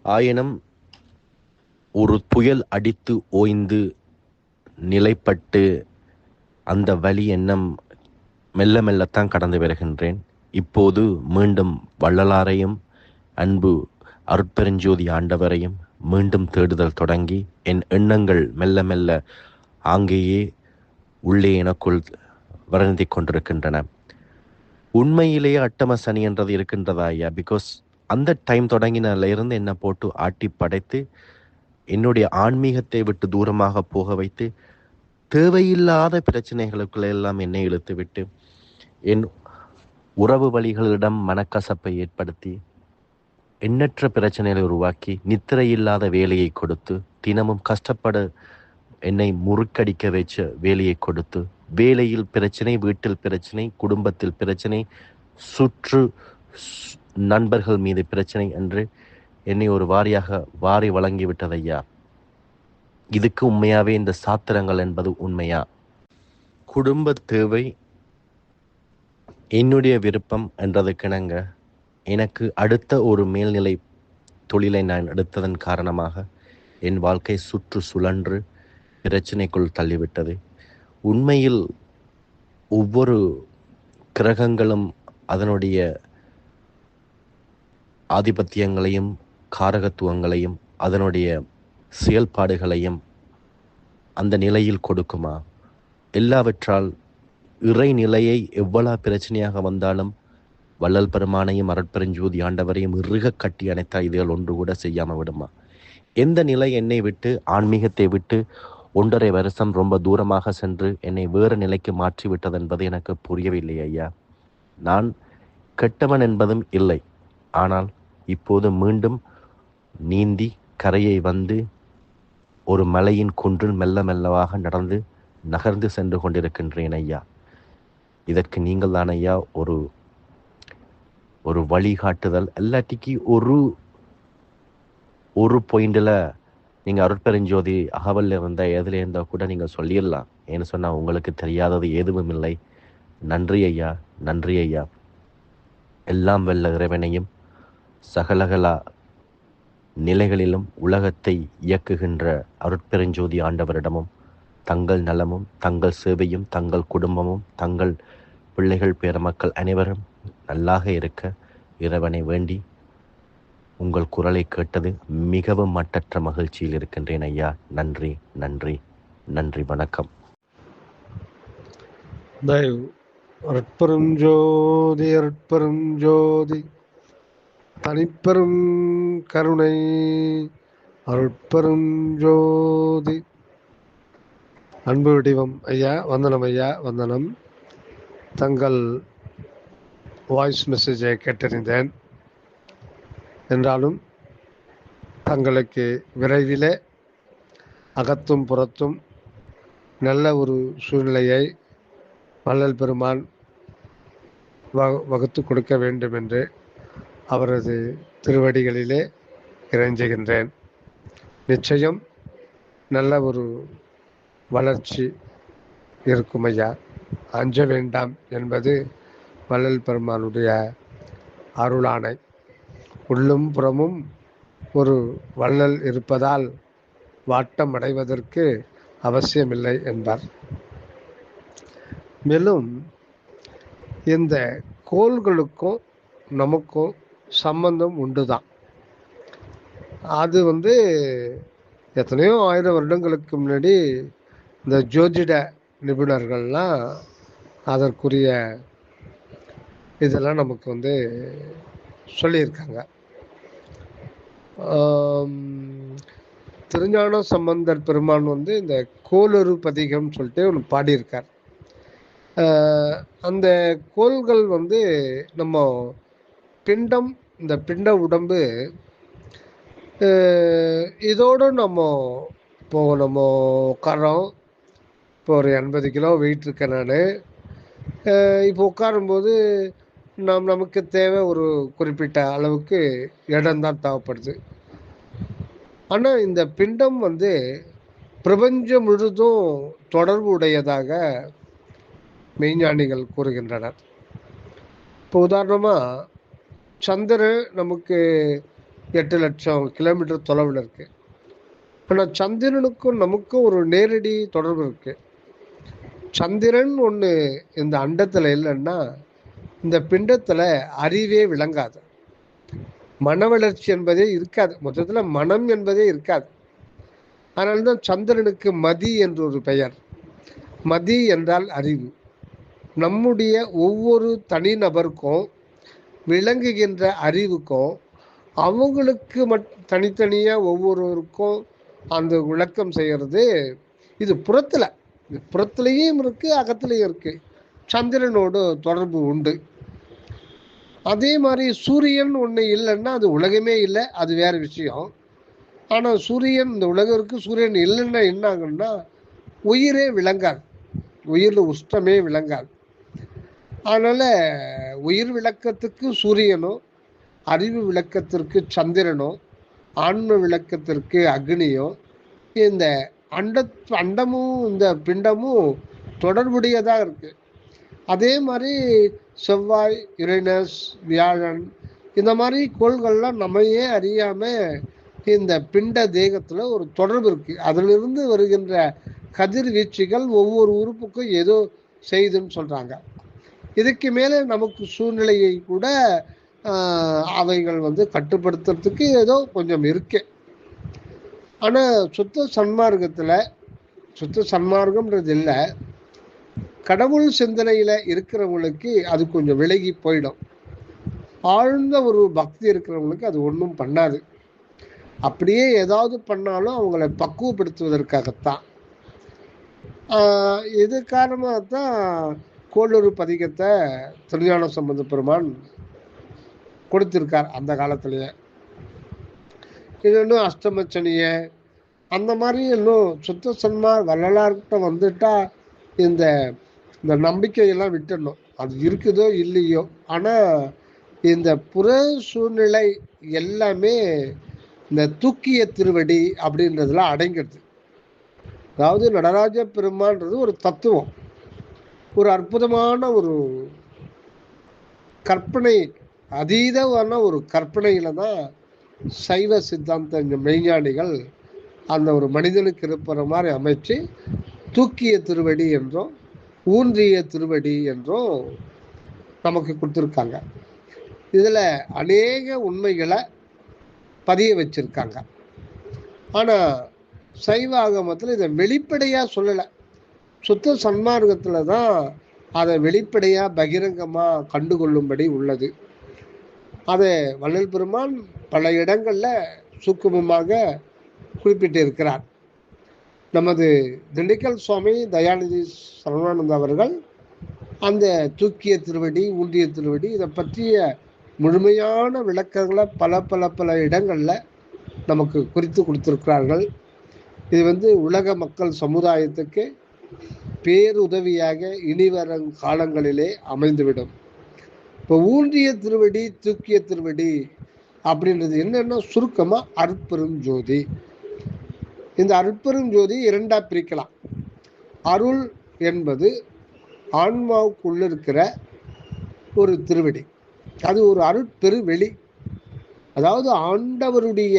ஆயினும் ஒரு புயல் அடித்து ஓய்ந்து நிலைப்பட்டு அந்த வழி எண்ணம் மெல்ல மெல்லத்தான் கடந்து வருகின்றேன். இப்போது மீண்டும் வள்ளலாரையும் அன்பு அருட்பெருஞ்சோதி ஆண்டவரையும் மீண்டும் தேடுதல் தொடங்கி என் எண்ணங்கள் மெல்ல மெல்ல ஆங்கேயே உள்ளே எனக்குள் வருந்தி கொண்டிருக்கின்றன. உண்மையிலேயே அட்டம சனி என்றது இருக்கின்றதா ஐயா? பிகாஸ் அந்த டைம் தொடங்கினால இருந்து என்னை போட்டு ஆட்டி படைத்து என்னுடைய ஆன்மீகத்தை விட்டு தூரமாக போக வைத்து தேவையில்லாத பிரச்சனைகளுக்குள்ள எல்லாம் என்னை இழுத்து விட்டு என் உறவு வழிகளிடம் மனக்கசப்பை ஏற்படுத்தி எண்ணற்ற பிரச்சனைகளை உருவாக்கி நித்திரையில்லாத வேலையை கொடுத்து தினமும் கஷ்டப்பட என்னை முறுக்கடிக்க வச்ச வேலையை கொடுத்து வேலையில் பிரச்சனை, வீட்டில் பிரச்சனை, குடும்பத்தில் பிரச்சனை, சுற்று நண்பர்கள் மீது பிரச்சனை என்று என்னை ஒரு வாரி வழங்கிவிட்டது ஐயா. இதுக்கு உண்மையாவே இந்த சாத்திரங்கள் என்பது உண்மையா? குடும்ப தேவை என்னுடைய விருப்பம் என்றதுக்கிணங்க எனக்கு அடுத்த ஒரு மேல்நிலை தொழிலை நான் எடுத்ததன் காரணமாக என் வாழ்க்கை சுழன்று பிரச்சனைக்குள் தள்ளிவிட்டது. உண்மையில் ஒவ்வொரு கிரகங்களும் அதனுடைய ஆதிபத்தியங்களையும் காரகத்துவங்களையும் அதனுடைய செயல்பாடுகளையும் அந்த நிலையில் கொடுக்குமா? எல்லாவற்றால் இறைநிலையை எவ்வளவு பிரச்சனையாக வந்தாலும் வள்ளல் பெருமானையும் அருட்பெருஞ்சோதி ஆண்டவரையும் இறுக கட்டி அணைத்தா இதுகள் ஒன்று கூட செய்யாமல் விடுமா? எந்த நிலை என்னை விட்டு ஆன்மீகத்தை விட்டு 1.5 வருஷம் ரொம்ப தூரமாக சென்று என்னை வேறு நிலைக்கு மாற்றி விட்டது என்பது எனக்கு புரியவில்லை ஐயா. நான் கெட்டவன் என்பதும் இல்லை. ஆனால் இப்போது மீண்டும் நீந்தி கரையை வந்து ஒரு மலையின் குன்றில் மெல்ல மெல்லவாக நகர்ந்து சென்று கொண்டிருக்கின்றேன் ஐயா. இதற்கு நீங்கள் தான் ஐயா ஒரு வழிகாட்டுதல் எல்லாட்டிக்கு ஒரு பாயிண்டில் நீங்கள் அருட்பெருஞ்சோதி அகவலில் இருந்த எதில் இருந்தால் கூட நீங்கள் சொல்லிடலாம். ஏன்னு சொன்னால் உங்களுக்கு தெரியாதது எதுவும் இல்லை. நன்றி ஐயா, நன்றி ஐயா. எல்லாம் வெல்ல இறைவனையும் சகலகலா நிலைகளிலும் உலகத்தை இயக்குகின்ற அருட்பெருஞ்சோதி ஆண்டவரிடமும் தங்கள் நலமும் தங்கள் சேவையும் தங்கள் குடும்பமும் தங்கள் பிள்ளைகள் பேரமக்கள் அனைவரும் நல்லாக இருக்க இறைவனை வேண்டி உங்கள் குரலை கேட்டது மிகவும் மட்டற்ற மகிழ்ச்சியில் இருக்கின்றேன் ஐயா. நன்றி நன்றி நன்றி. வணக்கம். அருட்பெரும் ஜோதி அருட்பெரும் ஜோதி தனிப்பெரும் கருணை அருட்பெரும் ஜோதி. அன்பு வடிவம் ஐயா, வந்தனம் ஐயா, வந்தனம். தங்கள் வாய்ஸ் மெசேஜை கேட்டறிந்தேன். என்றாலும் தங்களுக்கு விரைவிலே அகத்தும் புறத்தும் நல்ல ஒரு சூழ்நிலையை வள்ளல் பெருமான் வகுத்து கொடுக்க வேண்டும் என்று அவரது திருவடிகளிலே இறைஞ்சுகின்றேன். நிச்சயம் நல்ல ஒரு வளர்ச்சி இருக்கும் ஐயா. அஞ்ச வேண்டாம் என்பது வள்ளல் பெருமானுடைய அருளாணை. உள்ளும் புறமும் ஒரு வள்ளல் இருப்பதால் வாட்டம் அடைவதற்கு அவசியமில்லை என்பார். மேலும் இந்த கோள்களுக்கும் நமக்கும் சம்பந்தம் உண்டுதான். அது எத்தனையோ 1000 வருடங்களுக்கு முன்னாடி இந்த ஜோதிட நிபுணர்கள்லாம் அதற்குரிய இதெல்லாம் நமக்கு சொல்லியிருக்காங்க. திருஞான சம்பந்தர் பெருமான் இந்த கோளறு பதிகம் சொல்லிட்டு ஒன்று பாடியிருக்கார். அந்த கோள்கள் நம்ம பிண்டம், இந்த பிண்ட உடம்பு இதோடு நம்ம உட்காரோம். இப்போ ஒரு 80 கிலோ வெயிட் இருக்கேன் நான். இப்போ உட்காரும்போது நமக்கு தேவை ஒரு குறிப்பிட்ட அளவுக்கு இடம்தான் தேவைப்படுது. ஆனால் இந்த பிண்டம் பிரபஞ்சம் முழுதும் தொடர்பு உடையதாக மெய்ஞானிகள் கூறுகின்றனர். இப்போ உதாரணமாக சந்திரன் நமக்கு 8 லட்சம் கிலோமீட்டர் தொலைவில் இருக்கு. ஆனால் சந்திரனுக்கும் நமக்கும் ஒரு நேரடி தொடர்பு இருக்கு. சந்திரன் ஒன்று இந்த அண்டத்தில் இல்லைன்னா இந்த பிண்டத்தில் அறிவே விளங்காது, மன வளர்ச்சி என்பதே இருக்காது, மொத்தத்தில் மனம் என்பதே இருக்காது. அதனால்தான் சந்திரனுக்கு மதி என்று ஒரு பெயர். மதி என்றால் அறிவு. நம்முடைய ஒவ்வொரு தனிநபருக்கும் விளங்குகின்ற அறிவுக்கும் அவங்களுக்கு தனித்தனியாக ஒவ்வொருவருக்கும் அந்த விளக்கம் செய்கிறது. இது புறத்திலையும் இருக்கு, அகத்திலையும் இருக்கு. சந்திரனோடு தொடர்பு உண்டு. அதே மாதிரி சூரியன் ஒன்று இல்லைன்னா அது உலகமே இல்லை, அது வேற விஷயம். ஆனால் சூரியன், இந்த உலகம் இருக்கு, சூரியன் இல்லைன்னா என்ன ஆகுன்னா உயிரே விளங்காது, உயிரில் உஷ்டமே விளங்காது. அதனால உயிர் விளக்கத்துக்கு சூரியனோ, அறிவு விளக்கத்திற்கு சந்திரனோ, ஆன்ம விளக்கத்திற்கு அக்னியோ, இந்த அண்டமும் இந்த பிண்டமும் தொடர்புடையதாக இருக்கு. அதே மாதிரி செவ்வாய், யுரேனஸ், வியாழன் இந்த மாதிரி கோள்கள்லாம் நம்மையே அறியாம இந்த பிண்ட தேகத்துல ஒரு தொடர்பு இருக்கு. அதிலிருந்து வருகின்ற கதிர்வீச்சுகள் ஒவ்வொரு உறுப்புக்கும் ஏதோ செய்துன்னு சொல்றாங்க. இதுக்கு மேலே நமக்கு சூழ்நிலையை கூட அவைகள் கட்டுப்படுத்துறதுக்கு ஏதோ கொஞ்சம் இருக்கு. ஆனால் சுத்த சன்மார்க்கம்ன்றது இல்லை, கடவுள் சிந்தனையில் இருக்கிறவங்களுக்கு அது கொஞ்சம் விலகி போயிடும். ஆழ்ந்த ஒரு பக்தி இருக்கிறவங்களுக்கு அது ஒன்றும் பண்ணாது. அப்படியே ஏதாவது பண்ணாலும் அவங்கள பக்குவப்படுத்துவதற்காகத்தான். இது காரணமாகத்தான் கோளறு பதிகத்தை திருஞான சம்பந்த பெருமான் கொடுத்திருக்கார் அந்த காலத்திலேயே. இது இன்னும் அஷ்டமச்சனிய அந்த மாதிரி இன்னும் சுத்த சன்மார் வள்ளலார்கிட்ட வந்துட்டா இந்த நம்பிக்கையெல்லாம் விட்டுடணும். அது இருக்குதோ இல்லையோ, ஆனால் இந்த புற சூழ்நிலை எல்லாமே இந்த தூக்கிய திருவடி அப்படின்றதுல அடங்கிடுது. அதாவது நடராஜ பெருமான்றது ஒரு தத்துவம், ஒரு அற்புதமான ஒரு கற்பனை, அதீதமான ஒரு கற்பனையில தான் சைவ சித்தாந்த மெய்ஞானிகள் அந்த ஒரு மனிதனுக்கு இருக்கிற மாதிரி அமைச்சு தூக்கிய திருவடி என்றும் ஊன்றிய திருவடி என்றும் நமக்கு கொடுத்துருக்காங்க. இதில் அநேக உண்மைகளை பதிய வச்சிருக்காங்க. ஆனால் சைவ ஆகமத்தில் இதை வெளிப்படையாக சொல்லலை. சுத்த சன்மார்க்கத்தில் தான் அதை வெளிப்படையாக பகிரங்கமாக கண்டுகொள்ளும்படி உள்ளது. அதை வள்ளல் பெருமான் பல இடங்களில் சூக்குமமாக குறிப்பிட்டு இருக்கிறார். நமது திண்டுக்கல் சுவாமி தயாநிதி சரவணானந்த அவர்கள் அந்த தூக்கிய திருவடி, ஊன்றிய திருவடி இதை பற்றிய முழுமையான விளக்கங்களை பல பல பல இடங்களில் நமக்கு குறித்து கொடுத்திருக்கிறார்கள். இது உலக மக்கள் சமுதாயத்துக்கு பேருதவியாக இனிவரும் காலங்களிலே அமைந்துவிடும். இப்போ ஊன்றிய திருவடி, தூக்கிய திருவடி அப்படின்றது என்னன்னா சுருக்கமாக அருட்பெரும் ஜோதி. இந்த அருட்பெரும் ஜோதி இரண்டா பிரிக்கலாம். அருள் என்பது ஆன்மாவுக்குள்ள இருக்கிற ஒரு திருவடி, அது ஒரு அருட்பெரு வெளி. அதாவது ஆண்டவருடைய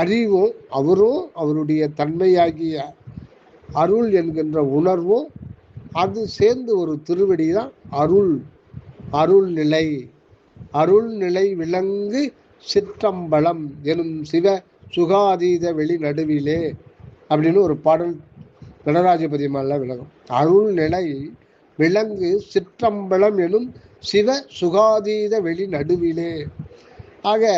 அறிவும் அவரும் அவருடைய தன்மையாகிய அருள் என்கின்ற உணர்வும் அது சேர்ந்து ஒரு திருவடி தான் அருள். அருள்நிலை, அருள்நிலை விளங்கு சிற்றம்பலம் எனும் சிவ சுகாதீத வெளி நடுவிலே அப்படின்னு ஒரு பாடல் நடராஜபதிமால விளங்கும். அருள்நிலை விளங்கு சிற்றம்பலம் எனும் சிவ சுகாதீத வெளி நடுவிலே. ஆக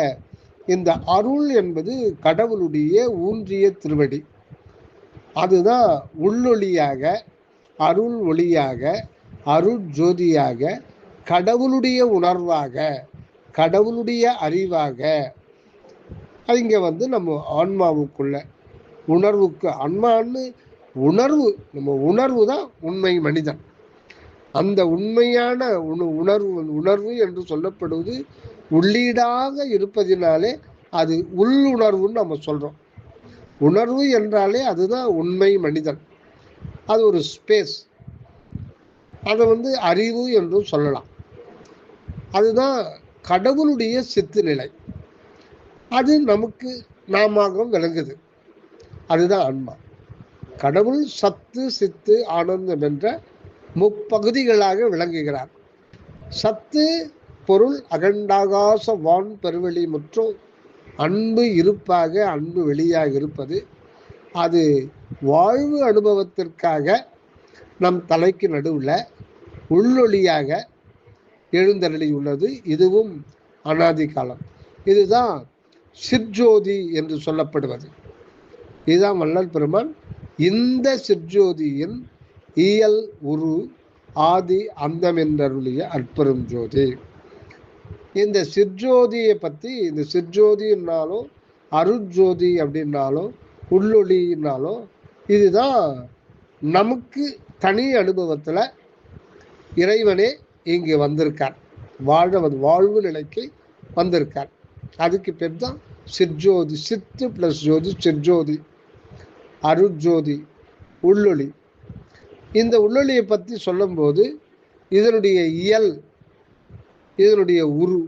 இந்த அருள் என்பது கடவுளுடைய ஊன்றிய திருவடி. அதுதான் உள்ளொளியாக, அருள் ஒளியாக, அருள் ஜோதியாக, கடவுளுடைய உணர்வாக, கடவுளுடைய அறிவாக அது இங்கே நம்ம ஆன்மாவுக்குள்ள உணர்வுக்கு, ஆன்மான்னு உணர்வு, நம்ம உணர்வு தான் உண்மை மனிதன். அந்த உண்மையான உணர்வு என்று சொல்லப்படுவது உள்ளீடாக இருப்பதினாலே அது உள்ளுணர்வுன்னு நம்ம சொல்கிறோம். உணர்வு என்றாலே அதுதான் உண்மை மனிதன். அது ஒரு ஸ்பேஸ். அதை அறிவு என்றும் சொல்லலாம். அதுதான் கடவுளுடைய சித்து நிலை. அது நமக்கு நாம விளங்குது. அதுதான் ஆன்மா. கடவுள் சத்து சித்து ஆனந்தம் என்ற முப்பகுதிகளாக விளங்குகிறார். சத்து பொருள் அகண்டாகாச வான் பெருவெளி மற்றும் அன்பு இருப்பாக அன்பு வெளியாக இருப்பது. அது வாழ்வு அனுபவத்திற்காக நம் தலைக்கு நடுவில் உள்ளொளியாக எழுந்தருளி உள்ளது. இதுவும் அனாதி காலம். இதுதான் சிற்ஜோதி என்று சொல்லப்படுவது. இதுதான் வள்ளல் பெருமான் இந்த சிற்ஜோதியின் இயல் உரு ஆதி அந்தம் என்றருளிய அற்பெரும் ஜோதி. இந்த சிற்ஜோதியை பற்றி, இந்த சிற்ஜோதினாலும் அருட்ஜோதி அப்படின்னாலும் உள்ளொளினாலும் இதுதான் நமக்கு தனி அனுபவத்தில் இறைவனே இங்கு வந்திருக்கார். வாழ்வு நிலைக்கு வந்திருக்கார். அதுக்கு பேர் தான் சிற்ஜோதி. சித்து பிளஸ் ஜோதி சிற்ஜோதி, அருட்ஜோதி, உள்ளொளி. இந்த உள்ளொளியை பற்றி சொல்லும்போது இதனுடைய இயல், இதனுடைய உரு,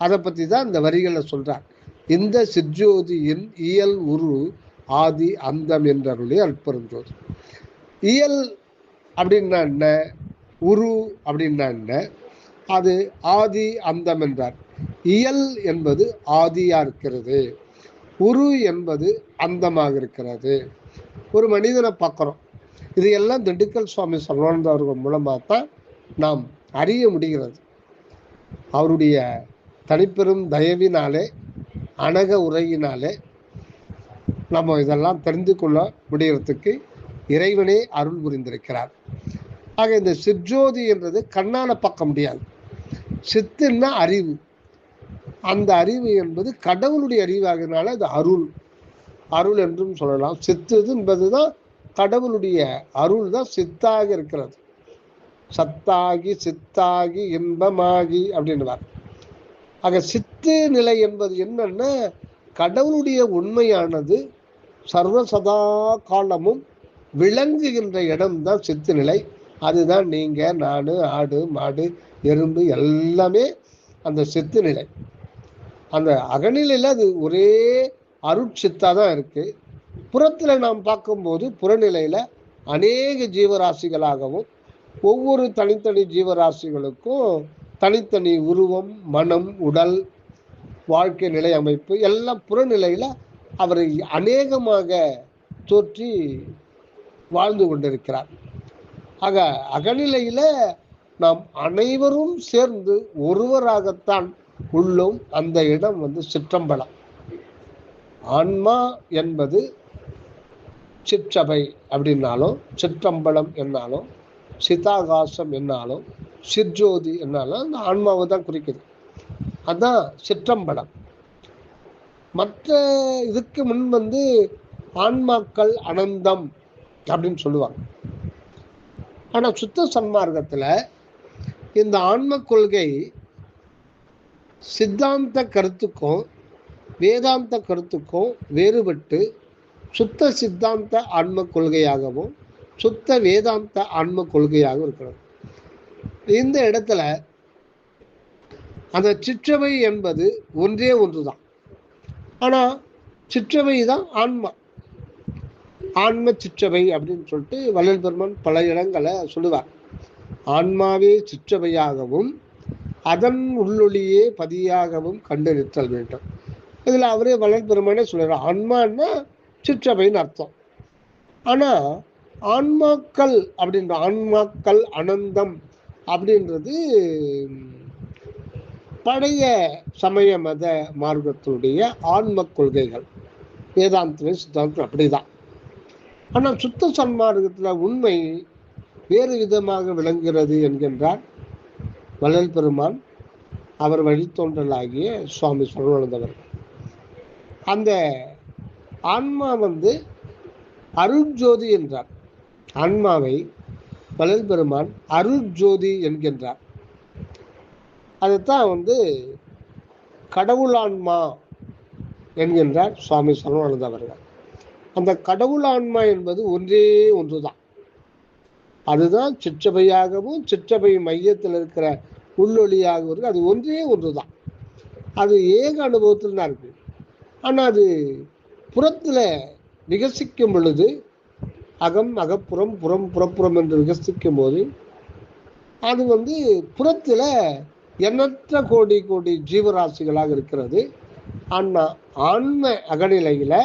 அதை பற்றி தான் இந்த வரிகளை சொல்றார். இந்த சிற்ஜோதியின் இயல் உரு ஆதி அந்தம் என்றருடைய அற்பெரும் ஜோதி. இயல் அப்படின்னா என்ன, உரு அப்படின்னா என்ன, அது ஆதி அந்தம் என்றார். இயல் என்பது ஆதியா இருக்கிறது, உரு என்பது அந்தமாக இருக்கிறது. ஒரு மனிதனை பார்க்குறோம். இதையெல்லாம் திண்டுக்கல் சுவாமி சர்வானந்த அவர்கள் மூலமாக தான் நாம் அறிய முடிகிறது. அவருடைய தனிப்பெரும் தயவினாலே, அனக உரையினாலே நம்ம இதெல்லாம் தெரிந்து கொள்ள முடிகிறதுக்கு இறைவனே அருள் புரிந்திருக்கிறார். ஆக இந்த சிற்ஜோதி என்றது கண்ணால பார்க்க முடியாது. சித்துன்னா அறிவு. அந்த அறிவு என்பது கடவுளுடைய அறிவாகினால அது அருள், அருள் என்றும் சொல்லலாம். சித்து என்பதுதான் கடவுளுடைய அருள் தான் சித்தாக இருக்கிறது. சத்தாகி சித்தாகி இன்பமாகி அப்படின்னுவார். ஆக சித்து நிலை என்பது என்னன்னா, கடவுளுடைய உண்மையானது சர்வசதா காலமும் விளங்குகின்ற இடம்தான் சித்து நிலை. அதுதான் நீங்க, நான், ஆடு, மாடு, எறும்பு எல்லாமே அந்த சித்து நிலை. அந்த அகநிலையில் அது ஒரே அருட்சித்தா தான் இருக்கு. புறத்தில் நாம் பார்க்கும்போது புறநிலையில் அநேக ஜீவராசிகளாகவும் ஒவ்வொரு தனித்தனி ஜீவராசிகளுக்கும் தனித்தனி உருவம், மனம், உடல், வாழ்க்கை நிலை அமைப்பு எல்லாம் புறநிலையில் அவரை அநேகமாக தோற்றி வாழ்ந்து கொண்டிருக்கிறார். ஆக அகநிலையில் நாம் அனைவரும் சேர்ந்து ஒருவராகத்தான் உள்ளோம். அந்த இடம் சிற்றம்பலம். ஆன்மா என்பது சிற்றபை அப்படின்னாலும், சிற்றம்பலம் என்னாலும், சிதாகாசம் என்னாலும், சிற்ஜோதி என்னாலும் அந்த ஆன்மாவை தான் குறிக்குது. அதுதான் சிற்றம்பலம். மற்ற இதுக்கு முன் ஆன்மாக்கள் அனந்தம் அப்படின்னு சொல்லுவாங்க. ஆனால் சுத்த சன்மார்க்கத்தில் இந்த ஆன்ம கொள்கை சித்தாந்த கருத்துக்கும் வேதாந்த கருத்துக்கும் வேறுபட்டு சுத்த சித்தாந்த ஆன்ம கொள்கையாகவும் சுத்த வேதாந்த ஆன்ம கொள்கையாகவும் இருக்கிறது. இந்த இடத்துல அந்த சிற்றவை என்பது ஒன்றே ஒன்றுதான். ஆனால் சிற்றவை தான் ஆன்மா. ஆன்ம சிற்றவை அப்படின்னு சொல்லிட்டு வள்ளல் பெருமான் பல இடங்களை சொல்லுவார். ஆன்மாவே சிற்றவையாகவும் அதன் உள்ளொளியே பதியாகவும் கண்டறித்தல் வேண்டும். இதில் அவரே வள்ளல் பெருமானே சொல்லுறார், ஆன்மான்னா சிற்றவைன்னு அர்த்தம். ஆனால் ஆன்மாக்கள் அப்படின்ற ஆன்மாக்கள் அனந்தம் அப்படின்றது பழைய சமய மத மார்க்கத்தினுடைய ஆன்ம கொள்கைகள், வேதாந்தம் சித்தாந்தம் அப்படிதான். ஆனால் சுத்த சன்மார்க்கத்தில் உண்மை வேறு விதமாக விளங்குகிறது என்கின்றார் வள்ளல் பெருமான், அவர் வழித்தோன்றலாகிய சுவாமி சர்வானந்தவர். அந்த ஆன்மா அருட்ஜோதி என்றார். ஆன்மாவை வள்ளல் பெருமான் அருட்ஜோதி என்கின்றார். அதைத்தான் கடவுளான்மா என்கின்றார் சுவாமி சர்வானந்த அவர்கள். அந்த கடவுளான்மா என்பது ஒன்றே ஒன்றுதான். அதுதான் சிற்றபையாகவும் சிற்றபை மையத்தில் இருக்கிற உள்ளொளியாகவும் இருக்கு. அது ஒன்றே ஒன்றுதான். அது ஏக அனுபவத்தில் தான் இருக்கு. ஆனால் அது புறத்தில் விகசிக்கும் பொழுது, அகம் அகப்புறம், புறம் புறப்புறம் என்று விகசிக்கும் போது, அது புறத்தில் எண்ணற்ற கோடி கோடி ஜீவராசிகளாக இருக்கிறது. ஆனால் ஆன்ம அகநிலையில்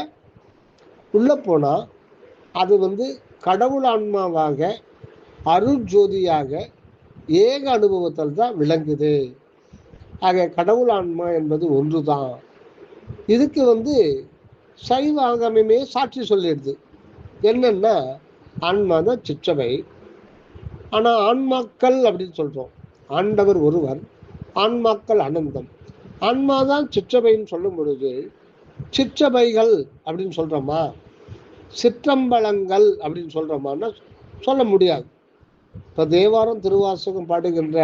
உள்ள போனால் அது கடவுள் ஆன்மாவாக, அருள் ஜோதியாக, ஏக அனுபவத்தில் தான் விளங்குது. ஆக கடவுள் ஆன்மா என்பது ஒன்று தான். இதுக்கு சைவ ஆகமமே சாட்சி சொல்லிடுது. என்னன்னா, ஆன்மா தான் சிற்றவை. ஆனால் ஆன்மாக்கள் அப்படின்னு சொல்கிறோம். ஆண்டவர் ஒருவர், ஆன்மாக்கள் அனந்தம். ஆன்மா தான் சிற்றவைன்னு சொல்லும் பொழுது, சிற்றவைகள் அப்படின்னு சொல்கிறோமா, சிற்றம்பலங்கள் அப்படின்னு சொல்கிறோமான்னா சொல்ல முடியாது. இப்போ தேவாரம் திருவாசகம் பாடுகின்ற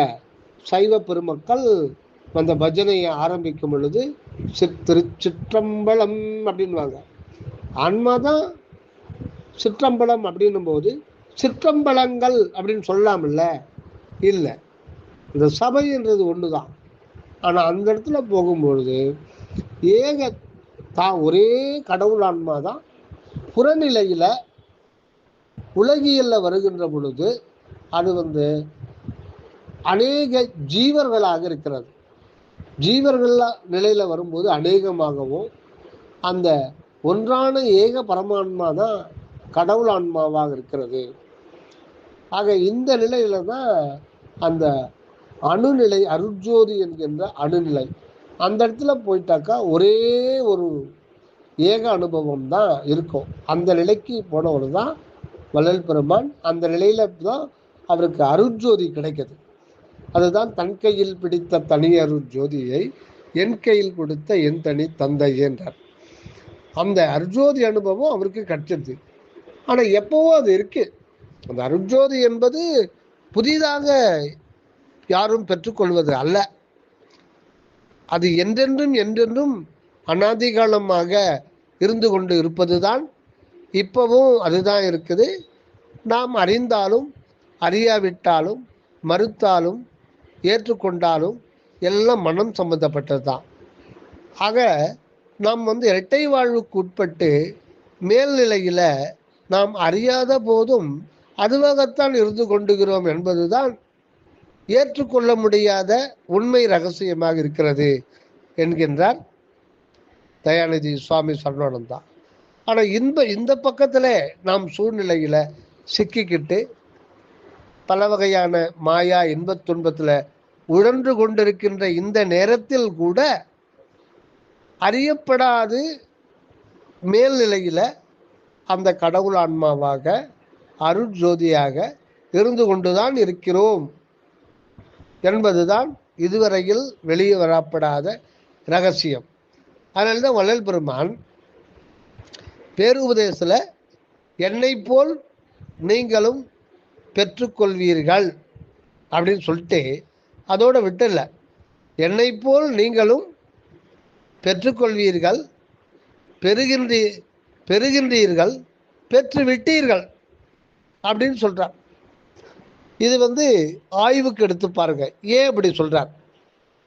சைவ பெருமக்கள் அந்த பஜனையை ஆரம்பிக்கும் பொழுது சிற்றம்பலம் அப்படின்வாங்க. ஆன்மா தான் சிற்றம்பலம் அப்படின்னும் போது சிற்றம்பலங்கள் அப்படின்னு சொல்லாமல்ல. இல்லை, இந்த சபைன்றது ஒன்று தான். ஆனால் அந்த இடத்துல போகும்பொழுது ஏக தான் ஒரே கடவுள் ஆன்மா தான் புறநிலையில் உலகியல்ல வருகின்ற பொழுது அது அநேக ஜீவர்களாக இருக்கிறது. ஜீவர்கள் நிலையில் வரும்போது அநேகமாகவும் அந்த ஒன்றான ஏக பரமான்மா தான் கடவுள் ஆன்மாவாக இருக்கிறது. ஆக இந்த நிலையில தான் அந்த அணுநிலை, அருட்ஜோதி என்கின்ற அணுநிலை, அந்த இடத்துல போயிட்டாக்கா ஒரே ஒரு ஏக அனுபவம் தான் இருக்கும். அந்த நிலைக்கு போனவர் தான் வள்ளல் பெருமான். அந்த நிலையில தான் அவருக்கு அருட்ஜோதி கிடைக்குது. அதுதான் தன் கையில் பிடித்த தனி அருட்ஜோதியை என் கையில் கொடுத்த என் தனி தந்தை என்றார். அந்த அருட்ஜோதி அனுபவம் அவருக்கு கிடைச்சது. ஆனால் எப்பவோ அது இருக்கு. அந்த அருட்ஜோதி என்பது புதிதாக யாரும் பெற்றுக்கொள்வது அல்ல. அது என்றென்றும் என்றென்றும் அநாதிகாலமாக இருந்து கொண்டு இருப்பது தான். இப்பவும் அதுதான் இருக்குது. நாம் அறிந்தாலும் அறியாவிட்டாலும் மறுத்தாலும் ஏற்றுக்கொண்டாலும் எல்லாம் மனம் சம்பந்தப்பட்டது தான். ஆக நாம் இரட்டை வாழ்வுக்கு உட்பட்டு மேல்நிலையில் நாம் அறியாத போதும் அதுவாகத்தான் இருந்து கொண்டுகிறோம் என்பதுதான் ஏற்றுக்கொள்ள முடியாத உண்மை ரகசியமாக இருக்கிறது என்கின்றார் தயாநிதி சுவாமி சரணானந்தா. ஆனால் இந்த பக்கத்தில் நாம் சூழ்நிலையில் சிக்கிக்கிட்டு பல வகையான மாயா இன்பத் துன்பத்தில் உழன்று கொண்டிருக்கின்ற இந்த நேரத்தில் கூட அறியப்படாது மேல்நிலையில் அந்த கடவுள் ஆன்மாவாக அருட்ஜோதியாக இருந்து கொண்டுதான் இருக்கிறோம் என்பதுதான் இதுவரையில் வெளியே வரப்படாத ரகசியம். அதனால்தான் வள்ளல் பெருமான் பேருபதேசத்தில் என்னை போல் நீங்களும் பெற்றுக்கொள்வீர்கள் அப்படின்னு சொல்லிட்டு அதோட விட்டுல, என்னை போல் நீங்களும் பெற்றுக்கொள்வீர்கள், பெறுகின்றீர்கள், பெற்று விட்டீர்கள் அப்படின்னு சொல்றார். இது ஆய்வுக்கு எடுத்து பாருங்க. ஏன் அப்படி சொல்றார்?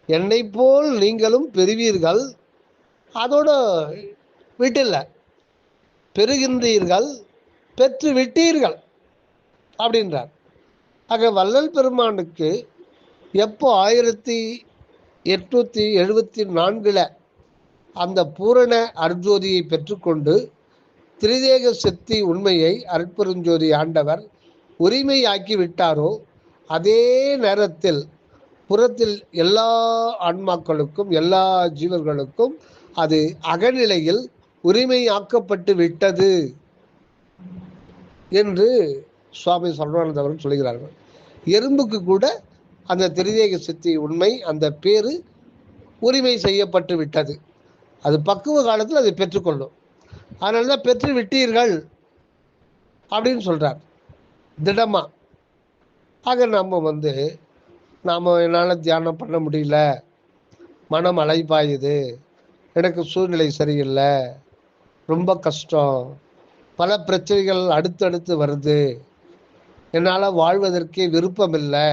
என்னை போல் நீங்களும் பெறுவீர்கள், அதோட விட்டில்ல, பெறுகின்றீர்கள், பெற்று விட்டீர்கள் அப்படின்றார். ஆக வள்ளல் பெருமானுக்கு எப்போ 1874 அந்த பூரண அருட்ஜோதியை பெற்றுக்கொண்டு திரிதேக சக்தி உண்மையை அருட்பெருஞ்சோதி ஆண்டவர் உரிமையாக்கி விட்டாரோ, அதே நேரத்தில் புறத்தில் எல்லா ஆன்மாக்களுக்கும் எல்லா ஜீவர்களுக்கும் அது அகநிலையில் உரிமையாக்கப்பட்டு விட்டது என்று சுவாமி சரணானந்தவர்கள் சொல்கிறார்கள். எறும்புக்கு கூட அந்த திரிதேக சித்தி உண்மை அந்த பேரு உரிமை செய்யப்பட்டு விட்டது. அது பக்குவ காலத்தில் அதை பெற்றுக்கொள்ளும். அதனால தான் பெற்று விட்டீர்கள் அப்படின்னு சொல்றார் திடமா. ஆக நம்ம என்னால் தியானம் பண்ண முடியல, மனம் அலைபாயுது, எனக்கு சூழ்நிலை சரியில்லை, ரொம்ப கஷ்டம், பல பிரச்சனைகள் அடுத்தடுத்து வருது, என்னால் வாழ்வதற்கே விருப்பம் இல்லை,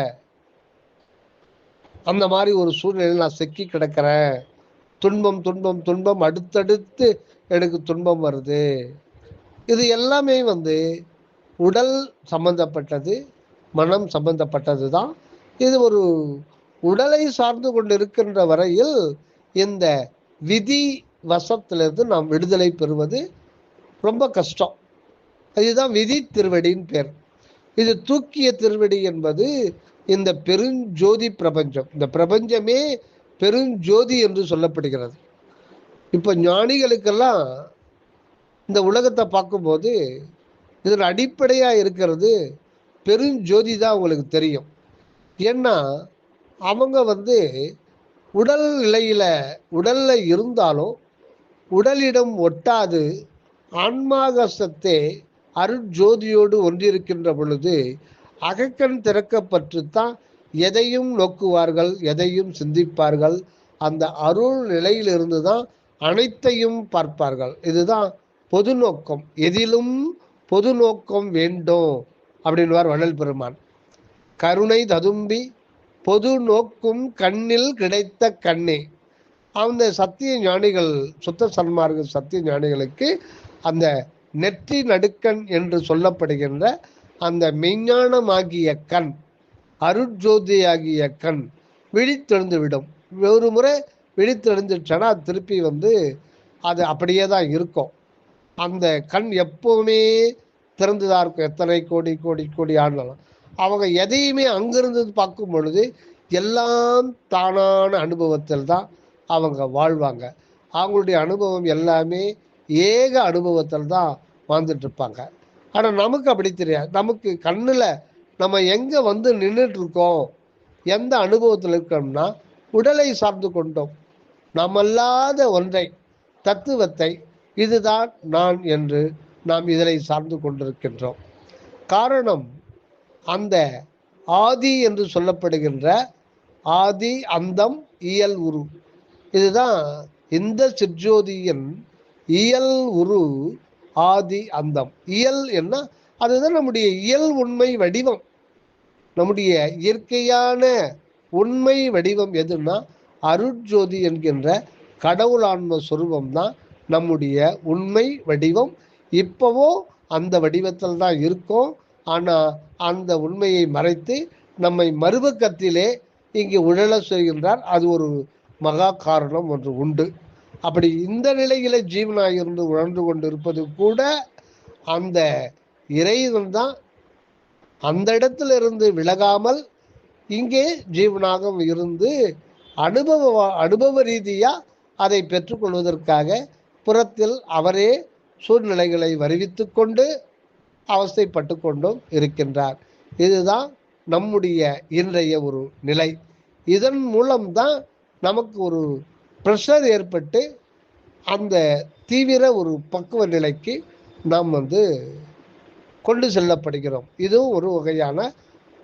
அந்த மாதிரி ஒரு சூழ்நிலையில் நான் சிக்கி கிடக்கிறேன், துன்பம் துன்பம் துன்பம் அடுத்தடுத்து எனக்கு துன்பம் வருது. இது எல்லாமே உடல் சம்பந்தப்பட்டது, மனம் சம்பந்தப்பட்டது தான். இது ஒரு உடலை சார்ந்து கொண்டு இருக்கின்ற வரையில் இந்த விதி வசத்திலிருந்து நாம் விடுதலை பெறுவது ரொம்ப கஷ்டம். இதுதான் விதி திருவடின்னு பேர். இது தூக்கிய திருவடி என்பது இந்த பெருஞ்சோதி பிரபஞ்சம். இந்த பிரபஞ்சமே பெருஞ்சோதி என்று சொல்லப்படுகிறது. இப்போ ஞானிகளுக்கெல்லாம் இந்த உலகத்தை பார்க்கும்போது இதில் அடிப்படையாக இருக்கிறது பெருஞ்சோதி தான் அவங்களுக்கு தெரியும். ஏன்னா அவங்க உடல் நிலையில் உடலில் இருந்தாலும் உடலிடம் ஒட்டாது ஆன்மாகசத்தே அருட்ஜோதியோடு ஒன்றிருக்கின்ற பொழுது அகக்கண் திறக்கப்பட்டுத்தான் எதையும் நோக்குவார்கள், எதையும் சிந்திப்பார்கள். அந்த அருள் நிலையிலிருந்து தான் அனைத்தையும் பார்ப்பார்கள். இதுதான் பொது நோக்கம். எதிலும் பொது நோக்கம் வேண்டும் அப்படின்வார் வள்ளல் பெருமான். கருணை ததும்பி பொது நோக்கும் கண்ணில் கிடைத்த கண்ணே. அந்த சத்திய ஞானிகள், சுத்த சன்மார்க்க சத்திய ஞானிகளுக்கு அந்த நெற்றி நடுக்கண் என்று சொல்லப்படுகின்ற அந்த மெய்ஞானமாகிய கண், அருட்ஜோதியாகிய கண் விழித்தெழுந்து விடும். ஒரு முறை விழித்தெழுந்துச்சுன்னா திருப்பி அது அப்படியே தான் இருக்கும். அந்த கண் எப்பவுமே திறந்துதான் இருக்கும். எத்தனை கோடி கோடி கோடி ஆனாலும் அவங்க எதையுமே அங்கிருந்து பார்க்கும் பொழுது எல்லாம் தானான அனுபவத்தில் தான் அவங்க வாழ்வாங்க. அவங்களுடைய அனுபவம் எல்லாமே ஏக அனுபவத்தில் தான் வாழ்ந்துட்டு இருப்பாங்க. ஆனால் நமக்கு அப்படி தெரியாது. நமக்கு கண்ணில் நம்ம எங்கே நின்றுட்டு இருக்கோம், எந்த அனுபவத்தில் இருக்கோம்னா உடலை சார்ந்து கொண்டோம். நாமல்லாத ஒன்றை, தத்துவத்தை, இதுதான் நான் என்று நாம் இதனை சார்ந்து கொண்டிருக்கின்றோம். காரணம் அந்த ஆதி என்று சொல்லப்படுகின்ற ஆதி அந்தம் இயல் உரு. இதுதான் இந்த சிற்ஜோதியின் இயல் உரு. ஆதி அந்தம் இயல் என்ன, அதுதான் நம்முடைய இயல் உண்மை வடிவம். நம்முடைய இயற்கையான உண்மை வடிவம் எதுன்னா அருட்ஜோதி என்கின்ற கடவுளான்ம சொரூபம் தான் நம்முடைய உண்மை வடிவம். இப்போவோ அந்த வடிவத்தில் தான் இருக்கோம். ஆனால் அந்த உண்மையை மறைத்து நம்மை மறுபக்கத்திலே இங்கே உழல செய்கின்றார். அது ஒரு மகா காரணம் ஒன்று உண்டு. அப்படி இந்த நிலையில ஜீவனாக இருந்து உணர்ந்து கொண்டு இருப்பது கூட அந்த இறைவன் தான். அந்த இடத்துல இருந்து விலகாமல் இங்கே ஜீவனாக இருந்து அனுபவ ரீதியாக அதை பெற்றுக்கொள்வதற்காக புறத்தில் அவரே சூழ்நிலைகளை வருவித்து கொண்டு அவஸ்தைப்பட்டு கொண்டும் இருக்கின்றார். இதுதான் நம்முடைய இன்றைய ஒரு நிலை. இதன் மூலம்தான் நமக்கு ஒரு ப்ரெஷர் ஏற்பட்டு அந்த தீவிர ஒரு பக்குவ நிலைக்கு நாம் கொண்டு செல்லப்படுகிறோம். இதுவும் ஒரு வகையான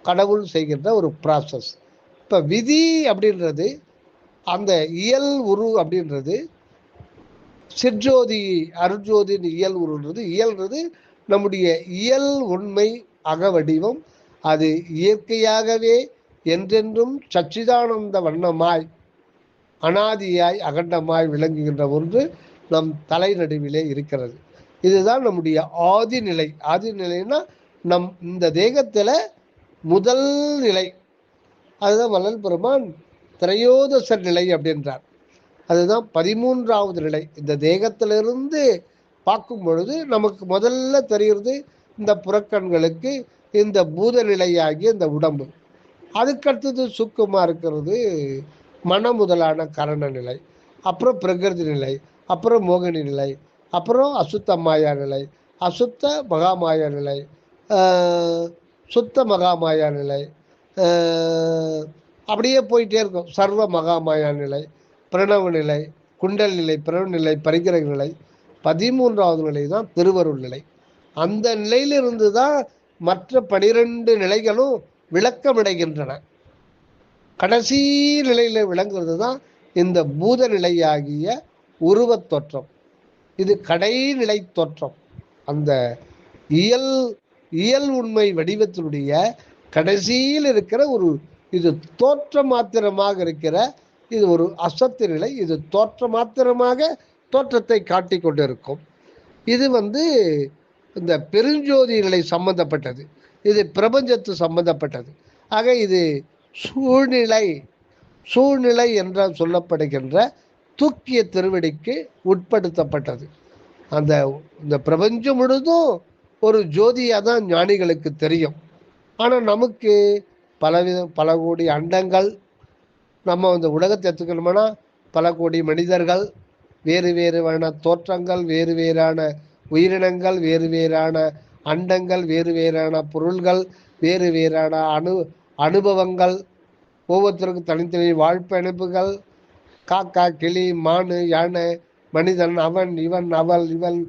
கடவுள் செய்கின்ற ஒரு ப்ராசஸ். இப்போ விதி அப்படின்றது, அந்த இயல் உரு அப்படின்றது, சிற்ஜோதி அருட்ஜோதியின் இயல் உருன்றது, இயல்ன்றது நம்முடைய இயல் உண்மை அகவடிவம். அது இயற்கையாகவே என்றென்றும் சச்சிதானந்த வண்ணமாய் அனாதியாய் அகண்டமாய் விளங்குகின்ற ஒன்று நம் தலை நடுவிலே இருக்கிறது. இதுதான் நம்முடைய ஆதி நிலை. ஆதி நிலைன்னா நம் இந்த தேகத்தில் முதல் நிலை. அதுதான் வள்ளல் பெருமான் திரையோதச நிலை அப்படின்றார். அதுதான் 13வது நிலை. இந்த தேகத்திலிருந்து பார்க்கும் பொழுது நமக்கு முதல்ல தெரிகிறது இந்த புறக்கண்களுக்கு இந்த பூத நிலையாகிய இந்த உடம்பு. அதுக்கடுத்தது சுக்குமா இருக்கிறது மன முதலான கரண நிலை, அப்புறம் பிரகிருதி நிலை, அப்புறம் மோகினி நிலை, அப்புறம் அசுத்த மாயா நிலை, அசுத்த மகாமாயா நிலை, சுத்த மகாமாயா நிலை, அப்படியே போயிட்டே இருக்கும். சர்வ மகாமாயா நிலை, பிரணவ நிலை, குண்டல் நிலை, பிரணவ நிலை, பரிகிரக நிலை. 13வது நிலை தான் திருவருள் நிலை. அந்த நிலையிலிருந்து தான் மற்ற 12 நிலைகளும் விளக்கமடைகின்றன. கடைசி நிலையில விளங்குறது தான் இந்த பூத நிலையாகிய உருவத் தோற்றம். இது கடைநிலை தோற்றம். அந்த இயல் உண்மை வடிவத்தினுடைய கடைசியில் இருக்கிற ஒரு இது தோற்றம் மாத்திரமாக இருக்கிற இது ஒரு அசத்து நிலை. இது மாத்திரமாக தோற்றத்தை காட்டி கொண்டிருக்கும். இது இந்த பெருஞ்சோதி நிலை சம்பந்தப்பட்டது. இது பிரபஞ்சத்து சம்பந்தப்பட்டது. ஆக இது சூழ்நிலை என்ற சொல்லப்படுகின்ற தூக்கிய திருவடிக்கு உட்படுத்தப்பட்டது. இந்த பிரபஞ்சம் முழுதும் ஒரு ஜோதியாக தான் ஞானிகளுக்கு தெரியும். ஆனால் நமக்கு பல கோடி அண்டங்கள், நம்ம இந்த உலகத்தை எடுத்துக்கணும்னா பல கோடி மனிதர்கள், வேறு வேறான தோற்றங்கள், வேறு வேறான உயிரினங்கள், வேறு வேறான அண்டங்கள், வேறு வேறான பொருள்கள், வேறு வேறான அனுபவங்கள், ஒவ்வொருத்தருக்கும் தனித்தனி வாழ்ப்பிணைப்புகள், காக்கா, கிளி, மானு, யானை, மனிதன், அவன், இவன், அவள், இவள்,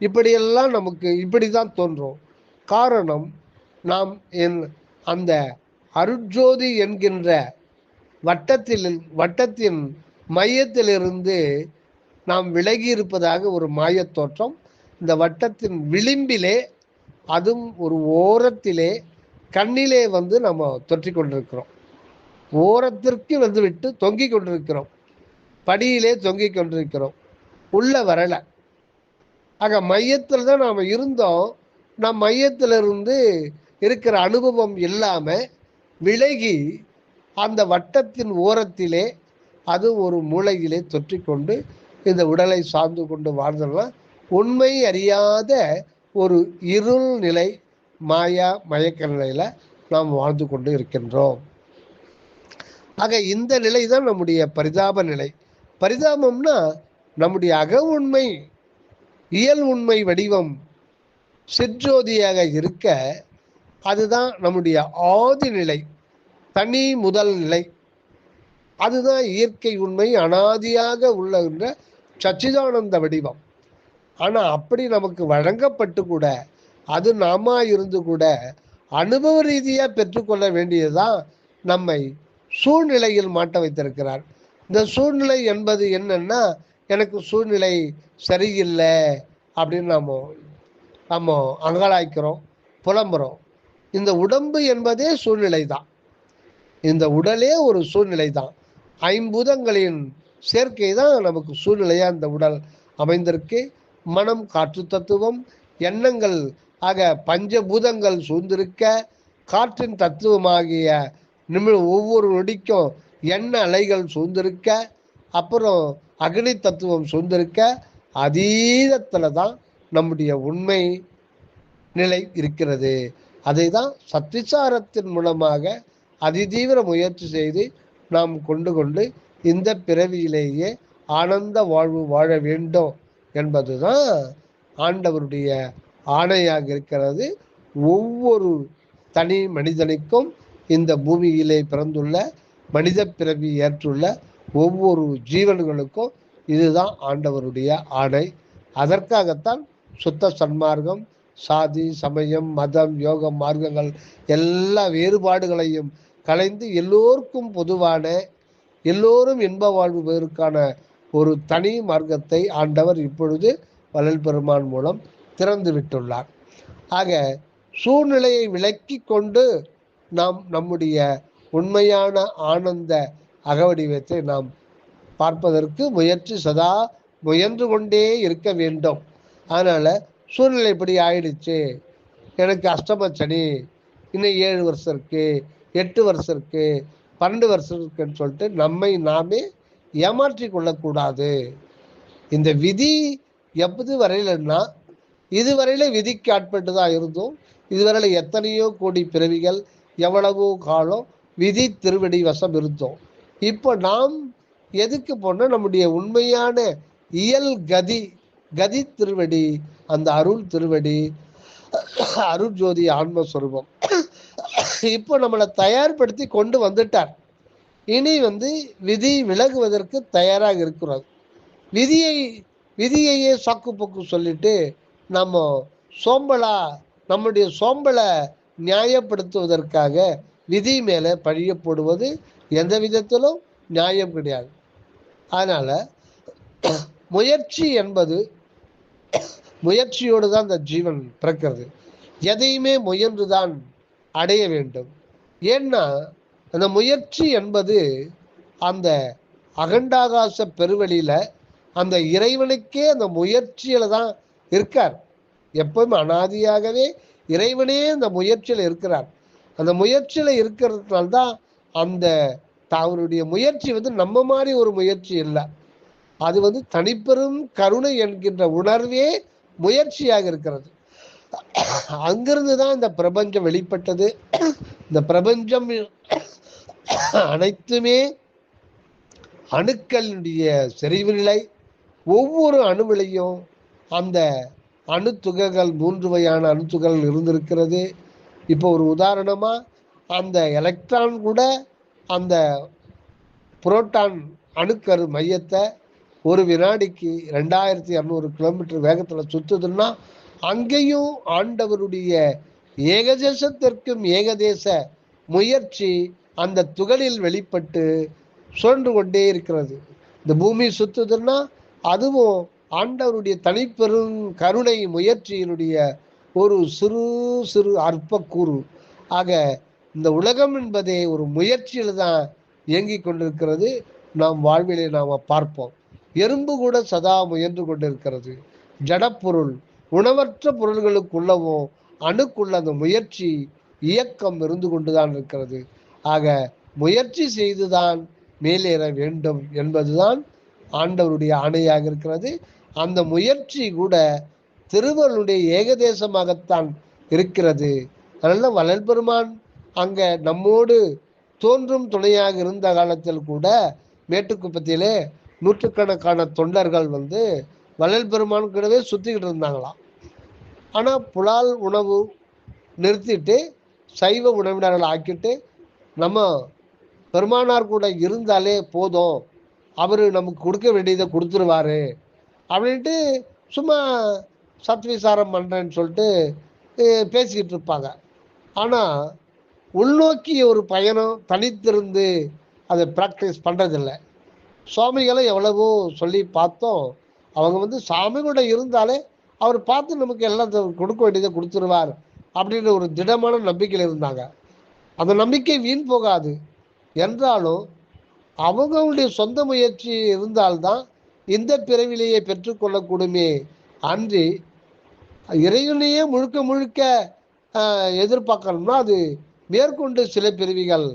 இப்படியெல்லாம் நமக்கு இப்படி தான் தோன்றும். காரணம், நாம் அந்த அருட்ஜோதி என்கின்ற வட்டத்தின் மையத்திலிருந்து நாம் விலகி இருப்பதாக ஒரு மாயத் தோற்றம். இந்த வட்டத்தின் விளிம்பிலே, அதுவும் ஒரு ஓரத்திலே, கண்ணிலே நம்ம தொற்றிக் கொண்டிருக்கிறோம். ஓரத்திற்கு விட்டு தொங்கிக் கொண்டிருக்கிறோம். படியிலே தொங்கிக் கொண்டிருக்கிறோம். உள்ள வரல. ஆக மையத்தில் தான் நாம் இருந்தோம். நம் மையத்திலிருந்து இருக்கிற அனுபவம் இல்லாம விலகி அந்த வட்டத்தின் ஓரத்திலே, அது ஒரு மூலையிலே தொற்றிக்கொண்டு இந்த உடலை சார்ந்து கொண்டு வாழ்ந்தோம்னா உண்மை அறியாத ஒரு இருள் நிலை, மாயா மயக்க நிலையில நாம் வாழ்ந்து கொண்டு இருக்கின்றோம். ஆக இந்த நிலை தான் நம்முடைய பரிதாப நிலை. பரிதாபம்னா நம்முடைய அக உண்மை, இயல் உண்மை வடிவம் சிற்றோதியாக இருக்க, அதுதான் நம்முடைய ஆதி நிலை, தனி முதல் நிலை. அதுதான் இயற்கை உண்மை, அனாதியாக உள்ளகின்ற சச்சிதானந்த வடிவம். ஆனால் அப்படி நமக்கு வழங்கப்பட்டு கூட, அது நாம இருந்து கூட அனுபவ ரீதியாக பெற்றுக்கொள்ள வேண்டியதுதான் நம்மை சூழ்நிலையில் மாட்ட வைத்திருக்கிறார். இந்த சூழ்நிலை என்பது என்னன்னா, எனக்கு சூழ்நிலை சரியில்லை அப்படின்னு நம்ம அங்கலாய்க்கிறோம், புலம்புறோம். இந்த உடம்பு என்பதே சூழ்நிலை தான். இந்த உடலே ஒரு சூழ்நிலை தான். ஐம்பூதங்களின் சேர்க்கை தான் நமக்கு சூழ்நிலையாக இந்த உடல் அமைந்திருக்கு. மனம், காற்று தத்துவம், எண்ணங்கள் ஆக பஞ்சபூதங்கள் சூழ்ந்திருக்க, காற்றின் தத்துவமாகிய ஒவ்வொரு நொடிக்கும் எண்ண அலைகள் சூழ்ந்திருக்க, அப்புறம் அக்னி தத்துவம் சூழ்ந்திருக்க, அதீதத்தில் தான் நம்முடைய உண்மை நிலை இருக்கிறது. அதை தான் சத்விசாரத்தின் மூலமாக அதிதீவிர முயற்சி செய்து நாம் கொண்டு இந்த பிறவியிலேயே ஆனந்த வாழ்வு வாழ வேண்டும் என்பதுதான் ஆண்டவருடைய ஆணையாக இருக்கிறது. ஒவ்வொரு தனி மனிதனுக்கும், இந்த பூமியிலே பிறந்துள்ள மனித பிறவி ஏற்றுள்ள ஒவ்வொரு ஜீவன்களுக்கும் இதுதான் ஆண்டவருடைய ஆணை. அதற்காகத்தான் சுத்த சன்மார்க்கம், சாதி, சமயம், மதம், யோக மார்க்கங்கள் எல்லா வேறுபாடுகளையும் கலைந்து எல்லோருக்கும் பொதுவான, எல்லோரும் இன்ப வாழ்வு பெறுவதற்கான ஒரு தனி மார்க்கத்தை ஆண்டவர் இப்பொழுது வள்ளல் பெருமான் மூலம் திறந்து விட்டுள்ளார். ஆக சூழ்நிலையை விலக்கி கொண்டு நாம் நம்முடைய உண்மையான ஆனந்த அகவடிவத்தை நாம் பார்ப்பதற்கு சதா முயன்று கொண்டே இருக்க வேண்டும். அதனால் சூழ்நிலை இப்படி ஆயிடுச்சு, எனக்கு அஷ்டம சனி, இன்னும் 7 வருஷம் இருக்கு, 8 வருஷம் இருக்கு, 12 வருஷம் இருக்குன்னு சொல்லிட்டு நம்மை நாமே ஏமாற்றி கொள்ளக்கூடாது. இந்த விதி எப்போது வரையிலன்னா, இதுவரையில விதிக்கு ஆட்பட்டு தான் இருந்தோம். இதுவரையில எத்தனையோ கோடி பிறவிகள், எவ்வளவோ காலம் விதி திருவடி வசம் இருந்தோம். இப்போ நாம் எதுக்கு போனால் நம்முடைய உண்மையான இயல் கதி திருவடி, அந்த அருள் திருவடி, அருள் ஜோதி ஆன்மஸ்வரூபம் இப்போ நம்மளை தயார்படுத்தி கொண்டு வந்துட்டார். இனி விதி விலகுவதற்கு தயாராக இருக்கிறோம். விதியையே சாக்கு போக்கு சொல்லிட்டு நம்ம நம்முடைய சோம்பலை நியாயப்படுத்துவதற்காக விதி மேலே பழிய போடுவது எந்த விதத்திலும் நியாயம் கிடையாது. அதனால முயற்சி என்பது, முயற்சியோடு தான் இந்த ஜீவன் பிறக்கிறது. எதையுமே முயன்றுதான் அடைய வேண்டும். ஏன்னா அந்த முயற்சி என்பது அந்த அகண்டாகாச பெருவெளியில அந்த இறைவனுக்கே அந்த முயற்சியில தான் இருக்கார். எப்பவும் அனாதியாகவே இறைவனே அந்த முயற்சியில இருக்கிறார். அந்த முயற்சியில இருக்கிறதுனால தான் அந்த அவருடைய முயற்சி நம்ம மாதிரி ஒரு முயற்சி இல்லை. அது தனிப்பெரும் கருணை என்கின்ற உணர்வே முயற்சியாக இருக்கிறது. அங்கிருந்து தான் இந்த பிரபஞ்சம் வெளிப்பட்டது. இந்த பிரபஞ்சம் அனைத்துமே அணுக்களுடைய செறிவு நிலை. ஒவ்வொரு அணுவிலையும் அந்த அணுத்துகள்கள் 3 வகையான அணுத்துகள்கள் இருந்திருக்கிறது. இப்போ ஒரு உதாரணமா அந்த எலக்ட்ரான் கூட அந்த புரோட்டான் அணுக்கரு மையத்தை ஒரு வினாடிக்கு 2200 கிலோமீட்டர் வேகத்தில் சுத்துதுன்னா அங்கேயும் ஆண்டவருடைய ஏகதேசத்திற்கும் ஏகதேச முயற்சி அந்த துகளில் வெளிப்பட்டு சுழன்று கொண்டே இருக்கிறது. இந்த பூமி சுத்துதுன்னா அதுவும் ஆண்டவருடைய தனிப்பெரும் கருணை முயற்சியினுடைய ஒரு சிறு சிறு அற்ப கூறு. ஆக இந்த உலகம் என்பதே ஒரு முயற்சியில் தான் இயங்கி கொண்டிருக்கிறது. நாம் வாழ்விலே நாம் பார்ப்போம். எறும்பு கூட சதா முயன்று கொண்டிருக்கிறது. ஜடப்பொருள் உணவற்ற பொருள்களுக்குள்ளவும் அணுக்குள்ள அந்த முயற்சி இயக்கம் இருந்து கொண்டுதான் இருக்கிறது. ஆக முயற்சி செய்துதான் மேலேற வேண்டும் என்பதுதான் ஆண்டவருடைய ஆணையாக இருக்கிறது. அந்த முயற்சி கூட திருவருளுடைய ஏகதேசமாகத்தான் இருக்கிறது. அதனால வள்ளல் பெருமான் அங்க நம்மோடு தோன்றும் துணையாக இருந்த காலத்தில் கூட மேட்டுக்குப்பத்திலே நூற்றுக்கணக்கான தொண்டர்கள் வள்ளல் பெருமான் கூடவே சுத்திக்கிட்டு இருந்தாங்களாம். ஆனா புலால் உணவு நிறுத்திட்டு சைவ உணவினர்கள் ஆக்கிட்டு நம்ம பெருமானார் கூட இருந்தாலே போதும், அவரு நமக்கு கொடுக்க வேண்டியதை கொடுத்துருவாரு அப்படின்ட்டு சும்மா சத்விசாரம் பண்றேன்னு சொல்லிட்டு பேசிக்கிட்டு இருப்பாங்க. ஆனா உள்நோக்கிய ஒரு பயணம் தனித்திருந்து அதை ப்ராக்டிஸ் பண்றதில்லை. சுவாமிகளை எவ்வளவோ சொல்லி பார்த்தோம். அவங்க சாமி கூட இருந்தாலே அவர் பார்த்து நமக்கு எல்லாம் கொடுக்க வேண்டியதை கொடுத்துருவார் அப்படின்ற ஒரு திடமான நம்பிக்கையில் இருந்தாங்க. அந்த நம்பிக்கை வீண் போகாது. என்றாலும் அவங்களுடைய சொந்த முயற்சி இருந்தால்தான் இந்த பிறவிலேயே பெற்றுக்கொள்ளக்கூடுமே அன்றி இறைவனையே முழுக்க முழுக்க எதிர்பார்க்கணும்னா அது மேற்கொண்டு சில பிறவிகள்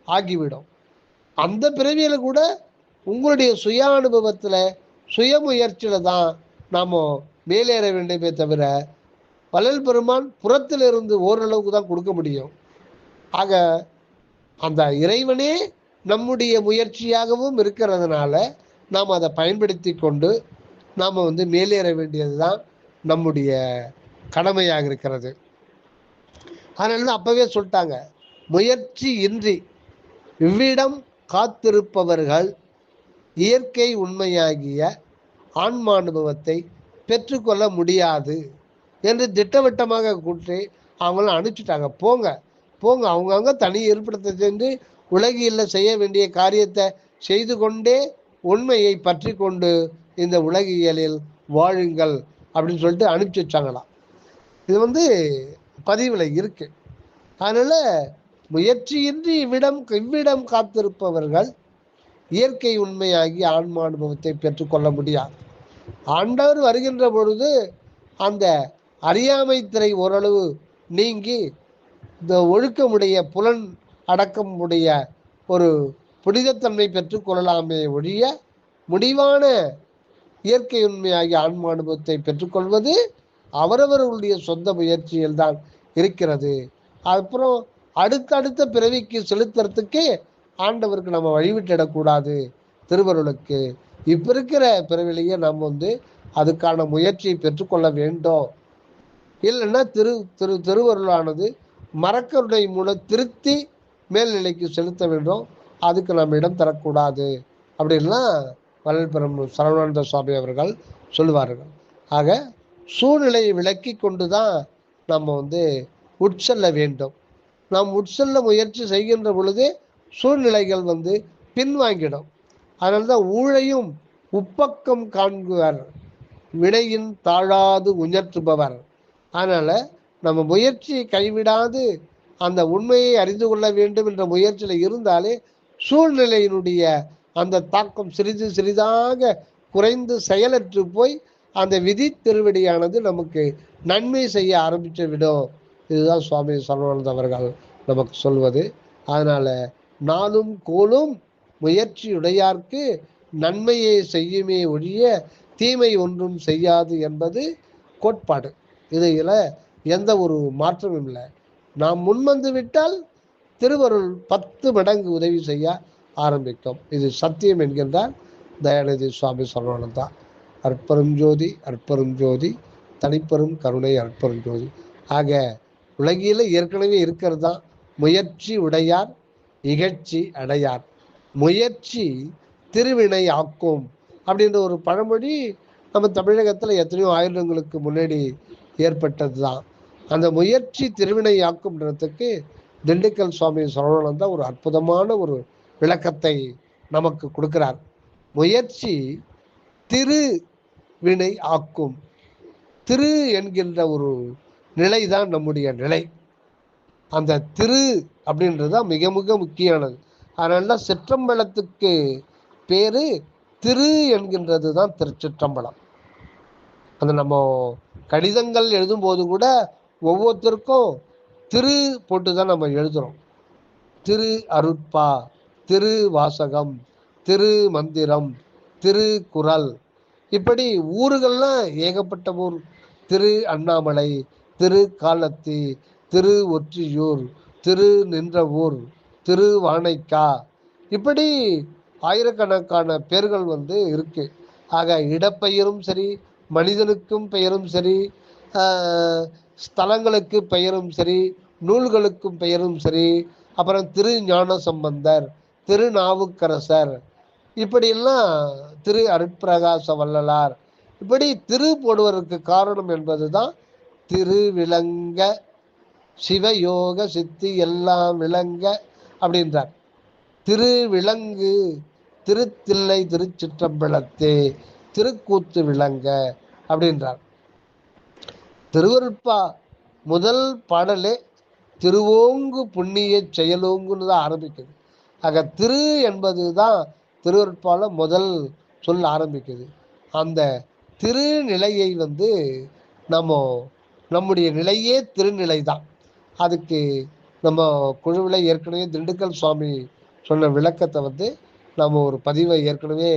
ஆகிவிடும். அந்த பிறவியில கூட உங்களுடைய சுய அனுபவத்தில் சுய முயற்சியில தான் நாம் மேலேற வேண்டுமே தவிர வள்ளல் பெருமான் புறத்திலிருந்து ஓரளவுக்கு தான் கொடுக்க முடியும். ஆக அந்த இறைவனே நம்முடைய முயற்சியாகவும் இருக்கிறதுனால நாம் அதை பயன்படுத்தி கொண்டு நாம் மேலேற வேண்டியது தான் நம்முடைய கடமையாக இருக்கிறது. அதனால அப்பவே சொல்லிட்டாங்க, முயற்சி இன்றி இவ்விடம் காத்திருப்பவர்கள் இயற்கை உண்மையாகிய ஆன்மானுபவத்தை பெற்றுக்கொள்ள முடியாது என்று திட்டவட்டமாக கூட்டி அவங்கள அனுப்பிச்சிட்டாங்க. போங்க போங்க, அவங்கவுங்க தனி இருப்பிடத்தை சென்று உலகில் செய்ய வேண்டிய காரியத்தை செய்து கொண்டே உண்மையை பற்றி கொண்டு இந்த உலகியலில் வாழுங்கள் அப்படின்னு சொல்லிட்டு அனுப்பிச்சி வச்சாங்களாம். இது பதிவில் இருக்கு. அதனால முயற்சியின்றி இவ்விடம் காத்திருப்பவர்கள் இயற்கை உண்மையாகி ஆன்மா அனுபவத்தை பெற்றுக்கொள்ள முடியாது. ஆண்டவர் வருகின்ற பொழுது அந்த அறியாமை திரை ஓரளவு நீங்கி இந்த ஒழுக்கமுடைய புலன் அடக்கமுடைய ஒரு புனிதத்தன்மை பெற்றுக்கொள்ளலாமே ஒழிய முடிவான இயற்கை உண்மையாகிய ஆன்மா அனுபவத்தை பெற்றுக்கொள்வது அவரவர்களுடைய சொந்த முயற்சியில் தான் இருக்கிறது. அப்புறம் அடுத்தடுத்த பிறவிக்கு செலுத்துறதுக்கே ஆண்டவருக்கு நம்ம வழிவிட்டிடக்கூடாது. திருவருளுக்கு இப்ப இருக்கிற பிறவிலேயே நம்ம அதுக்கான முயற்சியை பெற்றுக்கொள்ள வேண்டும். இல்லைன்னா திருவருளானது மரக்கருணை மூலம் திருத்தி மேல்நிலைக்கு செலுத்த வேண்டும். அதுக்கு நம்ம இடம் தரக்கூடாது அப்படின்லாம் வள்ளல் பெரும் சரவணானந்த சுவாமி அவர்கள் சொல்லுவார்கள். ஆக சூழ்நிலையை விளக்கி கொண்டு தான் நம்ம உட்செல்ல வேண்டும். நாம் உட்செல்ல முயற்சி செய்கின்ற பொழுதே சூழ்நிலைகள் பின்வாங்கிடும். அதனால்தான் ஊழையும் உப்பக்கம் காண்குவர் வினையின் தாழாது உயர்த்துபவர். அதனால நம்ம முயற்சியை கைவிடாது அந்த உண்மையை அறிந்து கொள்ள வேண்டும் என்ற முயற்சியில் இருந்தாலே சூழ்நிலையினுடைய அந்த தாக்கம் சிறிது சிறிதாக குறைந்து செயலற்று போய் அந்த விதி திருவடியானது நமக்கு நன்மை செய்ய ஆரம்பித்து விடும். இதுதான் சுவாமி சரவணானந்த அவர்கள் நமக்கு சொல்வது. அதனால நாளும் கோலும் முயற்சியுடையார்க்கு நன்மையை செய்யுமே ஒழிய தீமை ஒன்றும் செய்யாது என்பது கோட்பாடு. இதில் எந்த ஒரு மாற்றமும் இல்லை. நாம் முன்வந்து விட்டால் திருவருள் 10 மடங்கு உதவி செய்ய ஆரம்பிக்கும். இது சத்தியம் என்கின்றார் தயாநிதி சுவாமி சரவணானந்தா. அற்பெரும் ஜோதி அற்பெரும் ஜோதி தனிப்பெரும் கருணை அற்பெரும் ஜோதி. ஆக உலகில் ஏற்கனவே இருக்கிறது தான் முயற்சி உடையார் இகழ்ச்சி அடையார். முயற்சி திருவினை ஆக்கும் அப்படின்ற ஒரு பழமொழி நம்ம தமிழகத்தில் எத்தனையோ ஆயிரங்களுக்கு முன்னாடி ஏற்பட்டது தான். அந்த முயற்சி திருவினை ஆக்கும்ன்றதுக்கு திண்டுக்கல் சுவாமி சரவணானந்தா ஒரு அற்புதமான ஒரு விளக்கத்தை நமக்கு கொடுக்கிறார். முயற்சி திரு வினை ஆக்கும். திரு என்கின்ற ஒரு நிலை தான் நம்முடைய நிலை. அந்த திரு அப்படின்றது மிக மிக முக்கியமானது. அதனால சிற்றம்பலத்துக்கு பேரு திரு என்கின்றது தான் திருச்சிற்றம்பலம். அந்த நம்ம கடிதங்கள் எழுதும்போது கூட ஒவ்வொருத்தருக்கும் திரு போட்டு தான் நம்ம எழுதுறோம். திரு அருட்பா, திரு வாசகம், திரு மந்திரம், திரு குறள், இப்படி ஊர்கள்லாம் ஏகப்பட்ட ஊர். திரு அண்ணாமலை, திரு காலத்தி, திரு ஒற்றியூர், திரு நின்ற ஊர், திரு வானைக்கா, இப்படி ஆயிரக்கணக்கான பேர்கள் இருக்கு. ஆக இடப்பெயரும் சரி, மனிதனுக்கும் பெயரும் சரி, ஸ்தலங்களுக்கு பெயரும் சரி, நூல்களுக்கும் பெயரும் சரி, அப்புறம் திரு ஞான சம்பந்தர், திருநாவுக்கரசர், இப்படியெல்லாம் திரு அருட்பிரகாச வள்ளலார், இப்படி திரு போடுவதற்கு காரணம் என்பதுதான் திரு விளங்க சிவயோக சித்தி எல்லாம் விளங்க அப்படின்றார். திரு விளங்கு திருத்தில்லை திருச்சிற்றம்பலத்தே திருக்கூத்து விளங்க அப்படின்றார். திருவருட்பா முதல் பாடலே திருவோங்கு புண்ணிய செயலோங்குன்னு தான் ஆரம்பிக்குது. ஆக திரு என்பது தான் திருவருட்பால முதல் சொல்ல ஆரம்பிக்குது. அந்த திருநிலையை நம்முடைய நிலையே திருநிலை தான். அதுக்கு நம்ம குழுவில் ஏற்கனவே திண்டுக்கல் சுவாமி சொன்ன விளக்கத்தை நம்ம ஒரு பதிவை ஏற்கனவே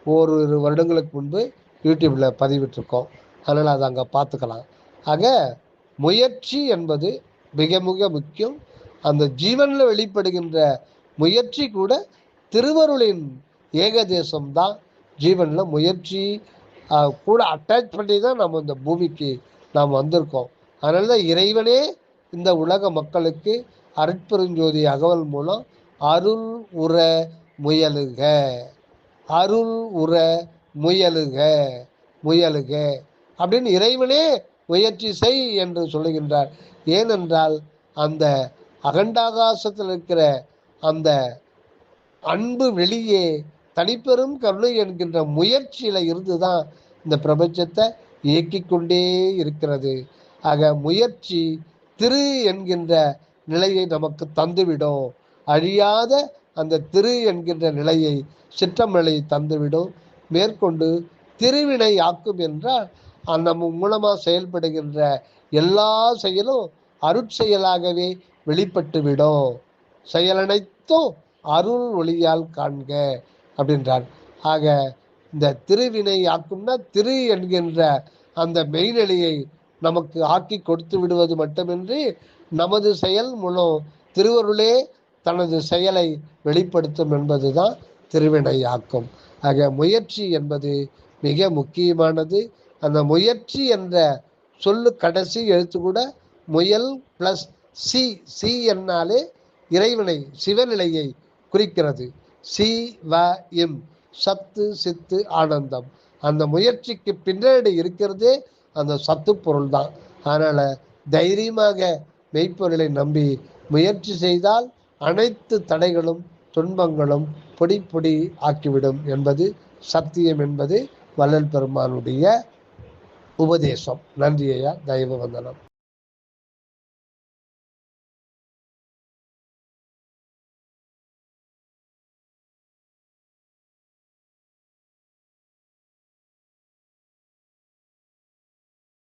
ஓரிரு வருடங்களுக்கு முன்பு யூடியூப்பில் பதிவிட்டிருக்கோம். அதனால் அதை அங்கே பார்த்துக்கலாம். ஆக முயற்சி என்பது மிக மிக முக்கியம். அந்த ஜீவனில் வெளிப்படுகின்ற முயற்சி கூட திருவருளின் ஏகதேசம்தான். ஜீவனில் முயற்சி கூட அட்டாச் பண்ணி தான் நம்ம இந்த பூமிக்கு நாம் வந்திருக்கோம். அதனால தான் இறைவனே இந்த உலக மக்களுக்கு அருட்பெருஞ்சோதி அகவல் மூலம் அருள் உற முயலுக, அருள் உற முயலுக, முயலுக அப்படின்னு இறைவனே முயற்சி செய் என்று சொல்லுகின்றார். ஏனென்றால் அந்த அகண்டாகாசத்தில் இருக்கிற அந்த அன்பு வெளியே தனிப்பெரும் கருணை என்கின்ற முயற்சியில இருந்துதான் இந்த பிரபஞ்சத்தை இயக்கிக் கொண்டே இருக்கிறது. ஆக முயற்சி திரு என்கின்ற நிலையை நமக்கு தந்துவிடும். அழியாத அந்த திரு என்கின்ற நிலையை சிற்றம்பலை தந்துவிடும். மேற்கொண்டு திருவினை ஆக்கும் என்றால் நம்ம மூலமாக செயல்படுகின்ற எல்லா செயலும் அருட்செயலாகவே வெளிப்பட்டுவிடும். செயலனைத்தும் அருள் ஒளியால் காண்க அப்படின்றார். ஆக இந்த திருவினை ஆக்கும்னா திரு என்கின்ற அந்த மெய்நிலையை நமக்கு ஆக்கி கொடுத்து விடுவது மட்டுமின்றி நமது செயல் மூலம் திருவருளே தனது செயலை வெளிப்படுத்தும் என்பதுதான் திருவினை ஆக்கும். ஆக முயற்சி என்பது மிக முக்கியமானது. அந்த முயற்சி என்ற சொல்லு கடைசி எழுத்து கூட முயல் பிளஸ் சி, சி என்னாலே இறைவனை சிவநிலையை குறிக்கிறது. சி வ இம், சத்து சித்து ஆனந்தம். அந்த முயற்சிக்கு பின்னாடி இருக்கிறதே அந்த சத்து பொருள் தான். அதனால தைரியமாக மெய்ப்பொருளை நம்பி முயற்சி செய்தால் அனைத்து தடைகளும் துன்பங்களும் பொடி பொடி ஆக்கிவிடும் என்பது சத்தியம் என்பது வள்ளல் பெருமானுடைய உபதேசம். நன்றி ஐயா, தயவு வந்தனம்.